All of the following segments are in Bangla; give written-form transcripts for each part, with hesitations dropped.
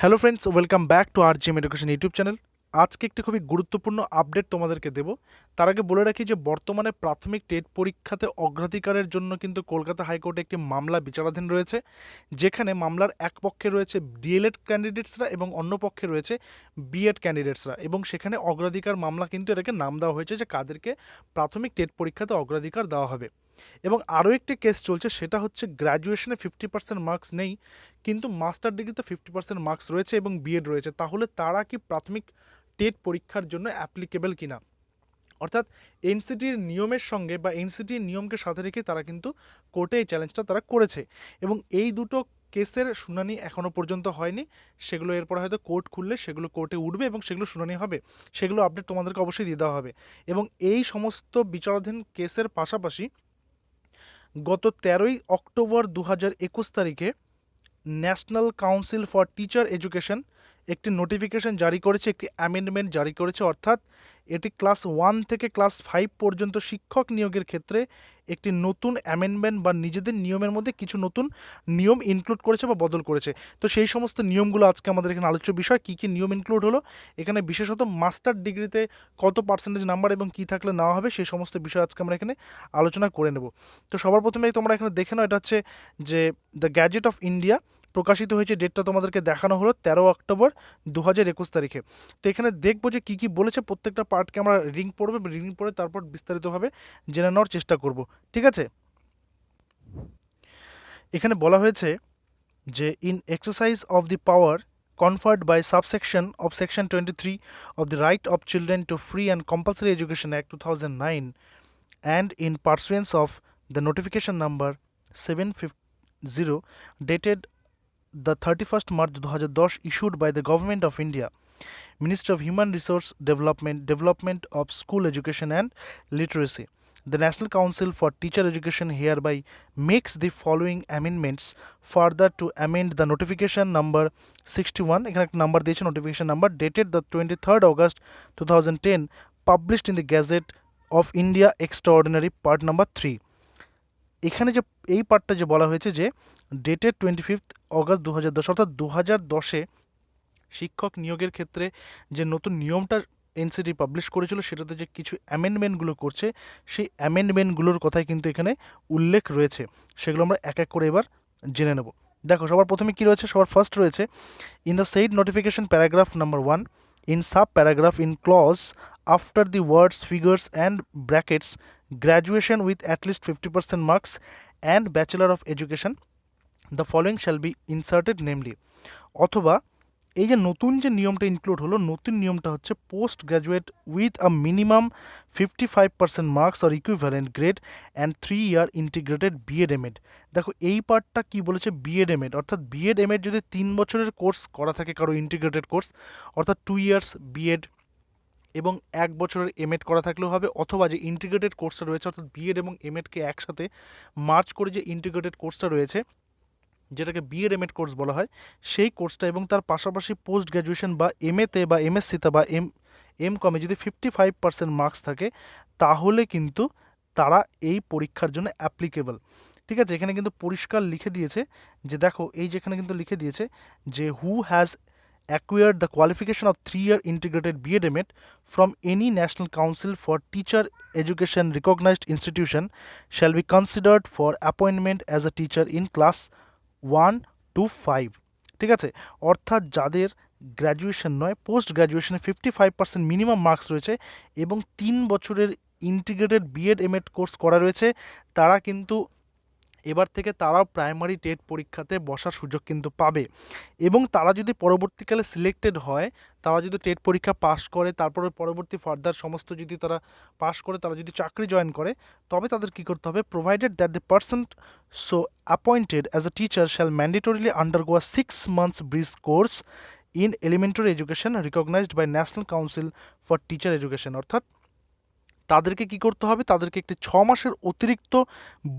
Hello friends, welcome back to RGM education YouTube channel. আজকে একটি খুবই গুরুত্বপূর্ণ আপডেট তোমাদেরকে দেব। তার আগে বলে রাখি যে বর্তমানে প্রাথমিক টেট পরীক্ষাতে অগ্রাধিকারের জন্য কিন্তু কলকাতা হাইকোর্টে একটি মামলা বিচারাধীন রয়েছে, যেখানে মামলার এক পক্ষে রয়েছে ডিএলএড ক্যান্ডিডেটসরা এবং অন্য পক্ষে রয়েছে বিএড ক্যান্ডিডেটসরা, এবং সেখানে অগ্রাধিকার মামলা কিন্তু এটাকে নাম দেওয়া হয়েছে যে কাদেরকে প্রাথমিক টেট পরীক্ষাতে অগ্রাধিকার দেওয়া হবে। এবং আরও একটি কেস চলছে, সেটা হচ্ছে গ্র্যাজুয়েশনে 50% মার্কস নেই কিন্তু মাস্টার ডিগ্রিতে 50% মার্কস রয়েছে এবং বিএড রয়েছে, তাহলে তারা কি প্রাথমিক টেট পরীক্ষার জন্য অ্যাপ্লিকেবল কিনা। অর্থাৎ এনসিটির নিয়মের সঙ্গে বা এনসিটির নিয়মকে সাথে রেখে তারা কিন্তু কোর্টে এই চ্যালেঞ্জটা তারা করেছে, এবং এই দুটো কেসের শুনানি এখনও পর্যন্ত হয়নি। সেগুলো এরপর হয়তো কোর্ট খুললে সেগুলো কোর্টে উঠবে এবং সেগুলো শুনানি হবে, সেগুলো আপডেট তোমাদেরকে অবশ্যই দিয়ে দেওয়া হবে। এবং এই সমস্ত বিচারাধীন কেসের পাশাপাশি গত 13ই অক্টোবর 2021 তারিখে national Council for Teacher education একটি নোটিফিকেশন জারি করেছে, একটি অ্যামেন্ডমেন্ট জারি করেছে। অর্থাৎ এটি ক্লাস 1 থেকে ক্লাস 5 পর্যন্ত শিক্ষক নিয়োগের ক্ষেত্রে একটি নতুন অ্যামেন্ডমেন্ট বা নিজেদের নিয়মের মধ্যে কিছু নতুন নিয়ম ইনক্লুড করেছে বা বদল করেছে। তো সেই সমস্ত নিয়মগুলো আজকে আমাদের এখানে আলোচ্য বিষয়। কী কী নিয়ম ইনক্লুড হলো এখানে, বিশেষত মাস্টার ডিগ্রিতে কত পার্সেন্টেজ নাম্বার এবং কী থাকলে নেওয়া হবে, সেই সমস্ত বিষয় আজকে আমরা এখানে আলোচনা করে নেব। তো সবার প্রথমেই তোমরা এখানে দেখে নাও, এটা হচ্ছে যে দ্য গ্যাজেট অফ ইন্ডিয়া প্রকাশিত হয়েছে, ডেটটা তোমাদেরকে দেখানো হলো 13 অক্টোবর 2021 তারিখে। তো এখানে দেখবো যে কী কী বলেছে, প্রত্যেকটা পার্টকে আমরা রিডিং পড়বো, রিডিং পড়ে তারপর বিস্তারিতভাবে জেনে নেওয়ার চেষ্টা করব। ঠিক আছে, এখানে বলা হয়েছে যে in exercise of the power conferred by subsection of section 23 of the Right of Children to Free and Compulsory Education Act 2009 and in pursuance of the notification number 750 dated the 31st March 2010 issued by the Government of India, Ministry of Human Resource Development, Development of School Education and Literacy. The National Council for Teacher Education hereby makes the following amendments further to amend the notification number 61, এখানে একটা নাম্বার দিয়েছে notification number, dated the 23rd August 2010, published in the Gazette of India Extraordinary Part number 3. এখানে যে এই পার্টটা যে বলা হয়েছে যে ডেটেড 25 অগস্ট 2010, অর্থাৎ 2010-এ শিক্ষক নিয়োগের ক্ষেত্রে যে নতুন নিয়মটা এনসিটি পাবলিশ করেছিল, সেটাতে যে কিছু অ্যামেন্ডমেন্টগুলো করছে, সেই অ্যামেন্ডমেন্টগুলোর কথাই কিন্তু এখানে উল্লেখ রয়েছে। সেগুলো আমরা এক এক করে এবার জেনে নেব। দেখো, সবার প্রথমে কি রয়েছে, সবার ফার্স্ট রয়েছে in the said notification paragraph number 1 in sub-paragraph in clause after the words figures and brackets graduation with at least 50% marks and bachelor of education the following shall be inserted namely, অথবা এই যে নতুন যে নিয়মটা ইনক্লুড হলো, নতুন নিয়মটা হচ্ছে post graduate with a minimum 55% marks or equivalent grade and 3 year integrated BEd MEd. দেখো এই পার্টটা কি বলেছে, বিএড এমএড, অর্থাৎ বিএড এমএড যদি 3 বছরের কোর্স করা থাকে কারো ইন্টিগ্রেটেড কোর্স, অর্থাৎ 2 ইয়ার্স বিএড এবং 1 বছরের এমএড করা থাকলেও হবে, অথবা যে ইন্টিগ্রেটেড কোর্সটা রয়েছে অর্থাৎ বিএড এবং এমএডকে একসাথে মার্চ করে যে ইন্টিগ্রেটেড কোর্সটা রয়েছে, যেটাকে বিএড এমএড কোর্স বলা হয়, সেই কোর্সটা এবং তার পাশাপাশি পোস্ট গ্র্যাজুয়েশন বা এমএতে বা এমএসসিতে বা এমকমে যদি 55% মার্কস থাকে, তাহলে কিন্তু তারা এই পরীক্ষার জন্য অ্যাপ্লিকেবল। ঠিক আছে, এখানে কিন্তু পরিষ্কার লিখে দিয়েছে যে, দেখো এই যেখানে কিন্তু লিখে দিয়েছে যে who has acquired the qualification of 3-year integrated B.Ed MAd from any National Council for Teacher Education recognized institution shall be considered for appointment as a teacher in class 1 to 5। ঠিক আছে, অর্থাৎ যাদের গ্র্যাজুয়েশন নয়, পোস্ট গ্র্যাজুয়েশনে 55% মিনিমাম মার্কস রয়েছে এবং 3 বছরের ইন্টিগ্রেটেড বিএড এমএড কোর্স করা রয়েছে, তারা কিন্তু এবার থেকে তারাও প্রাইমারি টেট পরীক্ষাতে বসার সুযোগ কিন্তু পাবে। এবং তারা যদি পরবর্তীকালে সিলেক্টেড হয়, তারা যদি টেট পরীক্ষা পাস করে, তারপরে পরবর্তী ফার্দার সমস্ত যদি তারা পাস করে, তারা যদি চাকরি জয়েন করে, তবে তাদের কী করতে হবে, provided that the person so appointed as a teacher shall mandatorily undergo a 6 months bridge course in elementary education recognised by National Council for Teacher Education. অর্থাৎ তাদেরকে কি করতে হবে, তাদেরকে একটি 6 মাসের অতিরিক্ত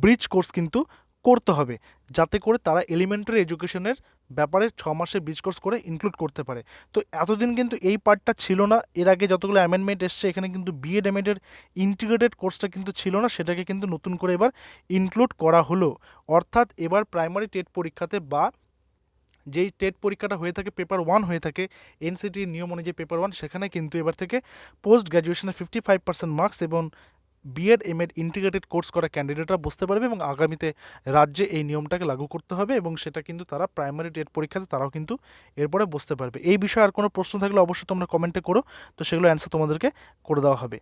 ব্রিজ কোর্স কিন্তু করতে হবে, যাতে করে তারা এলিমেন্টারি এডুকেশনের ব্যাপারে 6 মাসের ব্রিজ কোর্স করে ইনক্লুড করতে পারে। তো এতদিন কিন্তু এই পার্টটা ছিল না, এর আগে যতগুলো অ্যামেন্ডমেন্ট এসছে এখানে কিন্তু বিএড এমএডের ইন্টিগ্রেটেড কোর্সটা কিন্তু ছিল না, সেটাকে কিন্তু নতুন করে এবার ইনক্লুড করা হলো। অর্থাৎ এবার প্রাইমারি টেট পরীক্ষাতে বা যেই টেট পরীক্ষাটা হয়ে থাকে পেপার 1 হয়ে থাকে এনসিটির নিয়ম অনুযায়ী পেপার 1, সেখানে কিন্তু এবার থেকে পোস্ট গ্র্যাজুয়েশনের 55% মার্কস এবং বিএড এমএড ইন্টিগ্রেটেড কোর্স করা ক্যান্ডিডেটরা বসতে পারবে এবং আগামীতে রাজ্যে এই নিয়মটাকে লাগু করতে হবে এবং সেটা কিন্তু তারা প্রাইমারি টেট পরীক্ষাতে তারাও কিন্তু এরপরে বসতে পারবে। এই বিষয়ে আর কোনো প্রশ্ন থাকলে অবশ্যই তোমরা কমেন্টে করো, তো সেগুলো অ্যান্সার তোমাদেরকে করে দেওয়া হবে।